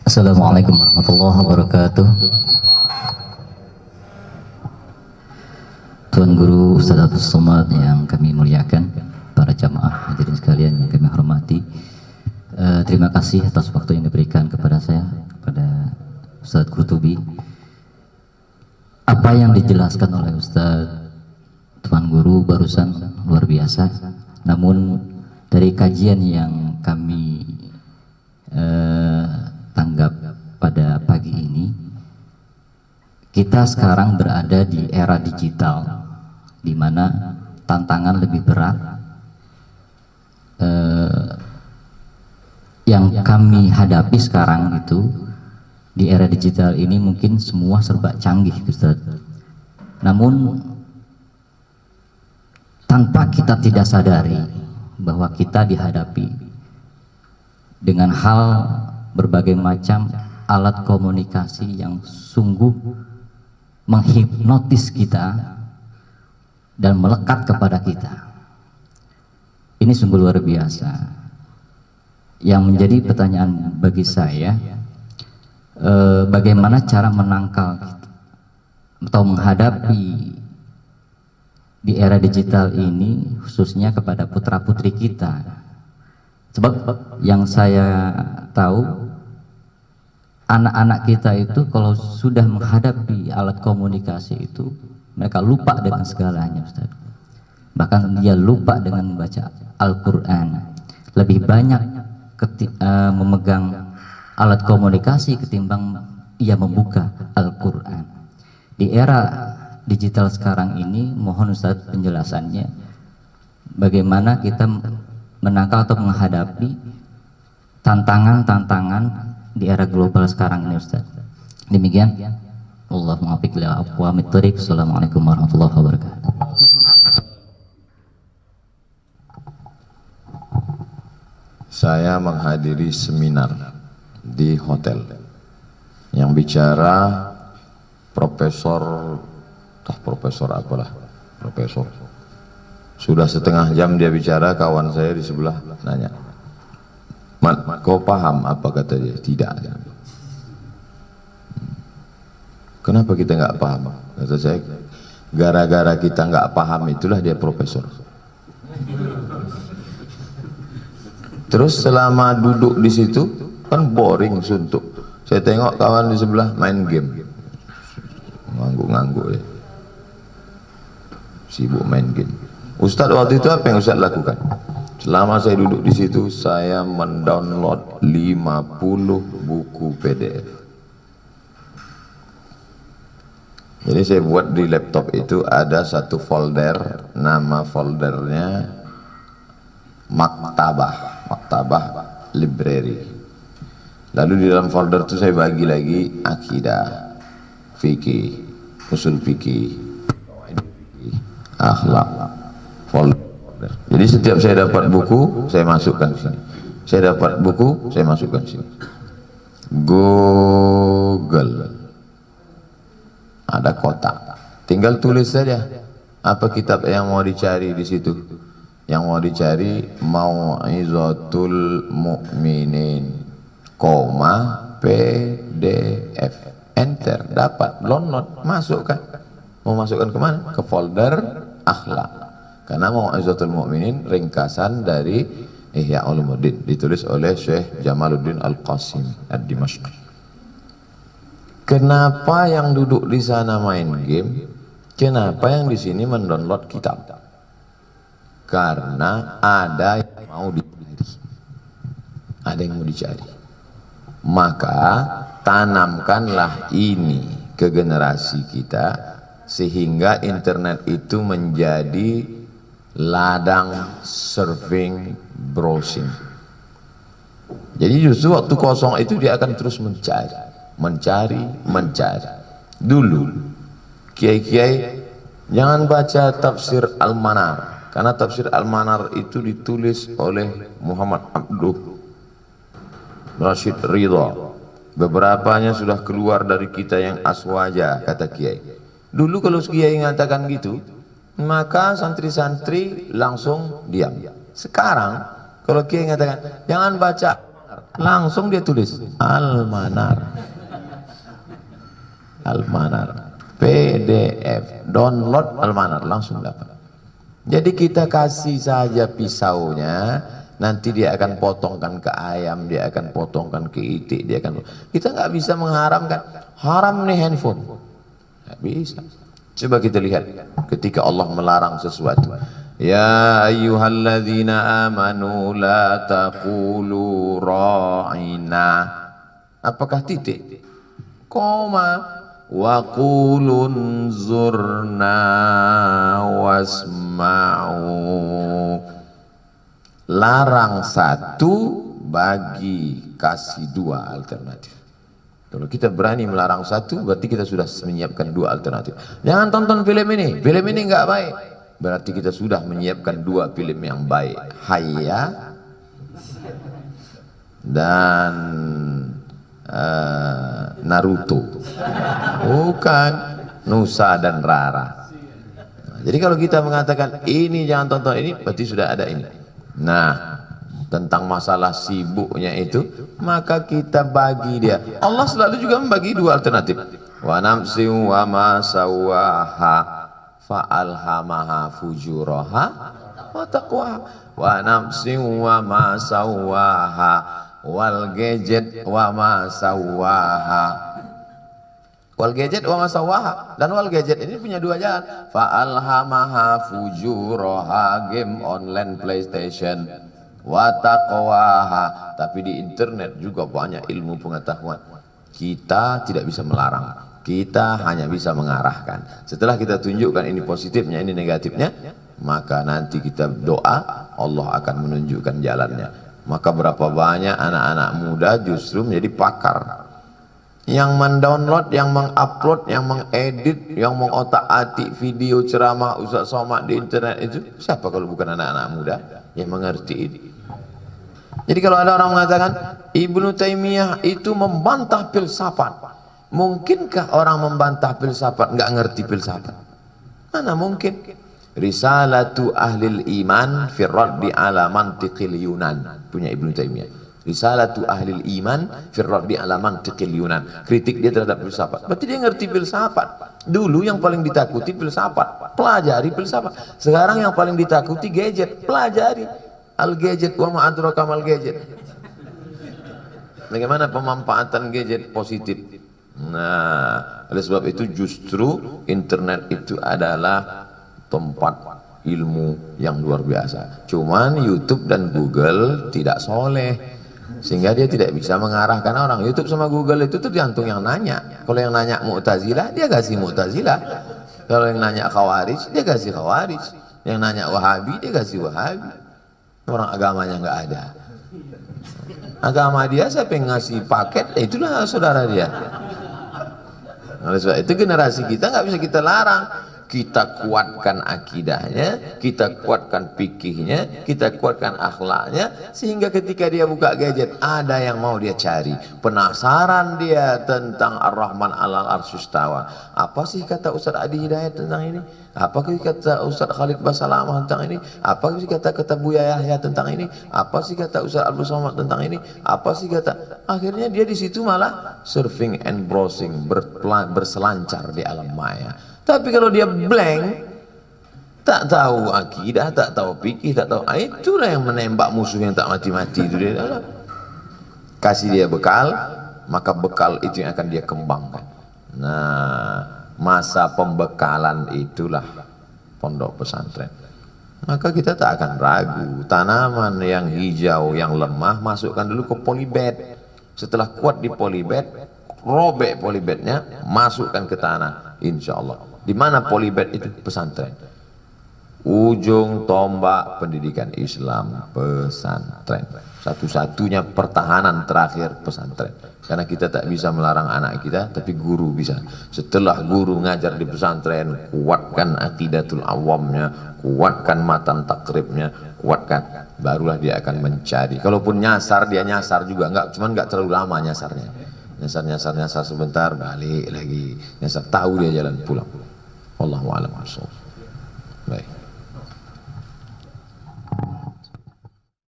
Assalamualaikum warahmatullahi wabarakatuh. Tuan Guru Ustaz Abdul Somad yang kami muliakan, para jamaah hadirin sekalian yang kami hormati, terima kasih atas waktu yang diberikan kepada saya, kepada Ustaz Qurtubi. Apa yang dijelaskan oleh Ustaz Tuan Guru barusan luar biasa. Namun dari kajian yang kami tanggap pada pagi ini, kita sekarang berada di era digital, di mana tantangan lebih berat. Yang kami hadapi sekarang itu di era digital ini mungkin semua serba canggih, Ustaz. Namun tanpa kita tidak sadari bahwa kita dihadapi dengan hal berbagai macam alat komunikasi yang sungguh menghipnotis kita dan melekat kepada kita. Ini sungguh luar biasa. Yang menjadi pertanyaan bagi saya, bagaimana cara menangkal atau menghadapi di era digital ini, khususnya kepada putra-putri kita. Sebab yang saya tahu, anak-anak kita itu kalau sudah menghadapi alat komunikasi itu, mereka lupa dengan segalanya, Ustaz. Bahkan dia lupa dengan membaca Al-Quran. Lebih banyak memegang alat komunikasi ketimbang ia membuka Al-Quran. Di era digital sekarang ini, mohon Ustaz penjelasannya, bagaimana kita menangkal atau menghadapi tantangan-tantangan di era global sekarang ini, Ustaz. Demikian. Allahumma muwaffiq ila aqwamit thoriq. Assalamualaikum warahmatullahi wabarakatuh. Saya menghadiri seminar di hotel yang bicara profesor sudah setengah jam dia bicara, kawan saya di sebelah nanya, "Mat, kau paham apa?" kata dia. "Tidak." "Kenapa kita nggak paham?" Kata saya, "Gara-gara kita nggak paham itulah dia profesor." Terus selama duduk di situ kan boring, suntuk. Saya tengok kawan di sebelah main game, ngangguk-ngangguk ya, sibuk main game. Ustadz waktu itu apa yang Ustadz lakukan? Selama saya duduk di situ, saya mendownload 50 buku PDF. Jadi saya buat di laptop itu ada satu folder, nama foldernya Maktabah Library. Lalu di dalam folder itu saya bagi lagi akidah, fikih, usul fikih, akhlak, folder. Jadi setiap saya dapat buku, saya masukkan sini. Saya dapat buku, saya masukkan sini. Google, ada kotak, tinggal tulis saja apa kitab yang mau dicari di situ. Yang mau dicari Mau'izatul Mu'minin, PDF, enter, dapat, download, masukkan. Mau masukkan kemana? Ke folder akhlak. Karena Mau'izatul Mu'minin ringkasan dari Ihya Ulumuddin, ditulis oleh Syekh Jamaluddin Al-Qasim Ad-Dimashqi. Kenapa yang duduk di sana main game? Kenapa yang di sini mendownload kitab? Karena ada yang mau dicari. Ada yang mau dicari. Maka tanamkanlah ini ke generasi kita, sehingga internet itu menjadi ladang surfing, browsing. Jadi justru waktu kosong itu dia akan terus mencari. Dulu kiai-kiai jangan baca tafsir Al-Manar, karena tafsir Al-Manar itu ditulis oleh Muhammad Abduh Rashid Ridha. Beberapanya sudah keluar dari kita yang aswaja, kata kiai. Dulu kalau kiai mengatakan gitu, maka santri-santri langsung diam. Sekarang kalau kiai mengatakan jangan baca, langsung dia tulis Al-Manar. Al-Manar, PDF, download Al-Manar, langsung dapat. Jadi kita kasih saja pisaunya, nanti dia akan potongkan ke ayam, dia akan potongkan ke itik, kita nggak bisa mengharamkan. Haram nih handphone, nggak bisa. Coba kita lihat ketika Allah melarang sesuatu. Ya ayyuhalladzina amanu la taqulu ra'ina. Apakah titik? Koma. Wa qulun zurna wasma'u. Larang satu, bagi kasih dua alternatif. Kalau kita berani melarang satu, berarti kita sudah menyiapkan dua alternatif. Jangan tonton film ini nggak baik, berarti kita sudah menyiapkan dua film yang baik, Hayya dan Naruto, bukan Nusa dan Rara. Jadi kalau kita mengatakan ini jangan tonton ini, berarti sudah ada ini. Nah, tentang masalah sibuknya itu, maka kita bagi dia. Allah selalu juga membagi dua alternatif. Wa nafsin wa ma sawaha fa alhamaha fujuraha wa taqwaha. Wa nafsin wa ma sawaha wal gadget wa ma sawaha. Wal gadget wa ma sawaha, dan wal gadget ini punya dua jalan. Fa alhamaha fujuraha, game online PlayStation, wa taqwaha, tapi di internet juga banyak ilmu pengetahuan. Kita tidak bisa melarang, kita hanya bisa mengarahkan. Setelah kita tunjukkan ini positifnya, ini negatifnya, maka nanti kita doa, Allah akan menunjukkan jalannya. Maka berapa banyak anak-anak muda justru menjadi pakar, yang mendownload, yang mengupload, yang mengedit, yang mengotak-atik video ceramah Ustaz Somad di internet itu. Siapa kalau bukan anak-anak muda yang mengerti ini? Jadi kalau ada orang mengatakan Ibnu Taimiyah itu membantah filsafat, mungkinkah orang membantah filsafat nggak ngerti filsafat? Mana mungkin? Risalatu Ahlil Iman fi Raddi ala Mantiqil Yunan, punya Ibnu Taimiyah. Risalatu Ahlil Iman fi Raddi ala Mantiqil Yunan, kritik dia terhadap filsafat. Berarti dia ngerti filsafat. Dulu yang paling ditakuti filsafat, pelajari filsafat. Sekarang yang paling ditakuti gadget, pelajari al-gadget wa ma adraka mal gadget. Bagaimana pemanfaatan gadget positif? Nah, oleh sebab itu justru internet itu adalah tempat ilmu yang luar biasa. Cuman YouTube dan Google tidak soleh, sehingga dia tidak bisa mengarahkan orang. YouTube sama Google itu tergantung yang nanya. Kalau yang nanya Mu'tazilah, dia kasih Mu'tazilah. Kalau yang nanya Khawarij, dia kasih Khawarij. Yang nanya Wahabi, dia kasih Wahabi. Orang agamanya nggak ada. Agama dia siapa yang ngasih paket, itulah saudara dia. Oleh sebab itu generasi kita nggak bisa kita larang. Kita kuatkan akidahnya, kita kuatkan fikihnya, kita kuatkan akhlaknya, sehingga ketika dia buka gadget ada yang mau dia cari. Penasaran dia tentang Ar-Rahman 'alal arsy istawa. Apa sih kata Ustaz Adi Hidayat tentang ini? Apa sih kata Ustaz Khalid Basalamah tentang ini? Apa sih kata Buya Yahya tentang ini? Apa sih kata Ustaz Abdul Somad tentang ini? Apa sih kata? Akhirnya dia di situ malah surfing and browsing, berselancar di alam maya. Tapi kalau dia blank, tak tahu akidah, tak tahu fikih, tak tahu, itulah yang menembak musuh yang tak mati-mati itu dia. Kasih dia bekal, maka bekal itu yang akan dia kembangkan. Nah, masa pembekalan itulah pondok pesantren. Maka kita tak akan ragu, tanaman yang hijau, yang lemah, masukkan dulu ke polybed. Setelah kuat di polybed, robek polybednya, masukkan ke tanah, insya Allah. Di mana polybed itu? Pesantren. Ujung tombak pendidikan Islam, pesantren. Satu-satunya pertahanan terakhir pesantren. Karena kita tak bisa melarang anak kita, tapi guru bisa. Setelah guru ngajar di pesantren, kuatkan aqidatul awamnya, kuatkan matan takribnya, kuatkan, barulah dia akan mencari. Kalaupun nyasar, dia nyasar juga, cuman nggak terlalu lama nyasarnya. Nyasar sebentar, balik lagi. Nyasar, tahu dia jalan pulang. Wallahu a'lam bishawab.